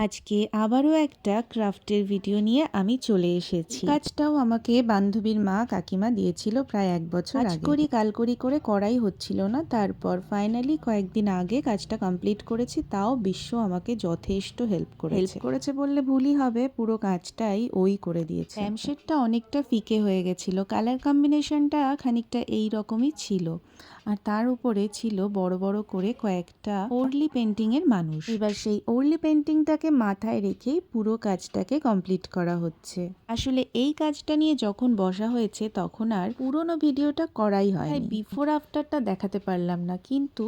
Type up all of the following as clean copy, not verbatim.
আজকে আবারও একটা ক্রাফটের ভিডিও নিয়ে আমি চলে এসেছি। কাজটাও আমাকে বান্ধবীর মা কাকিমা দিয়েছিল প্রায় 1 বছর আগে। কাল করি করে করাই হচ্ছিল না, তারপর ফাইনালি কয়েকদিন আগে কাজটা কমপ্লিট করেছি। তাও বিশ্ব আমাকে যথেষ্ট হেল্প করেছে বললে ভুলই হবে, পুরো কাজটাই ওই করে দিয়েছে। ল্যাম্পশেডটা অনেকটা ফিকে হয়ে গেছিল, কালার কম্বিনেশনটা খানিকটা এই রকমই ছিল, আর তার উপরে ছিল বড় বড় করে কয়েকটা ওরলি পেন্টিং এর মানুষ। এবার সেই ওরলি পেন্টিংটাকে মাথায় রেখেই পুরো কাজটাকে কমপ্লিট করা হচ্ছে। আসলে এই কাজটা নিয়ে যখন বসা হয়েছে তখন আর পুরোনো ভিডিওটা করাই হয়, বিফোর আফটারটা দেখাতে পারলাম না, কিন্তু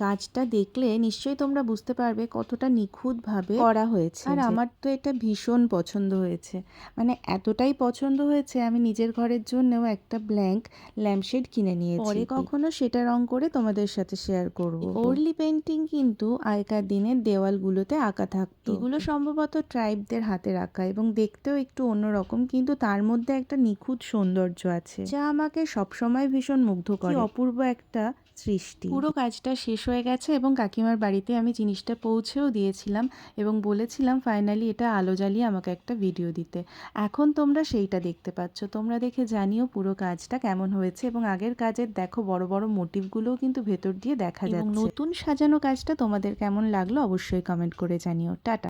কাজটা দেখলে নিশ্চয়ই তোমরা বুঝতে পারবে কতটা নিখুঁতভাবে করা হয়েছে। আর আমার তো এটা ভীষণ পছন্দ হয়েছে, মানে এতটাই পছন্দ হয়েছে আমি নিজের ঘরের জন্যও একটা ব্ল্যাঙ্ক ল্যাম্পশেড কিনে নিয়েছি। পরে কখনো সেটা রং করে তোমাদের সাথে শেয়ার করব। ওরলি পেন্টিং কিন্তু আগেকার দিনের দেওয়ালগুলোতে আঁকা থাকতো। এগুলো সম্ভবত ট্রাইবদের হাতের আঁকা এবং দেখতেও একটু অন্যরকম, কিন্তু তার মধ্যে একটা নিখুঁত সৌন্দর্য আছে যা আমাকে সবসময় ভীষণ মুগ্ধ করে। অপূর্ব একটা সৃষ্টি। পুরো কাজটা শেষ হয়ে গেছে এবং কাকিমার বাড়িতে আমি জিনিসটা পৌঁছেও দিয়েছিলাম এবং বলেছিলাম ফাইনালি এটা আলো জ্বালিয়ে আমাকে একটা ভিডিও দিতে। এখন তোমরা সেইটা দেখতে পাচ্ছ, তোমরা দেখে জানিও পুরো কাজটা কেমন হয়েছে। এবং আগের কাজের দেখো বড় বড় মোটিভগুলোও কিন্তু ভেতর দিয়ে দেখা যাচ্ছে। নতুন সাজানো কাজটা তোমাদের কেমন লাগলো অবশ্যই কমেন্ট করে জানিও। টাটা।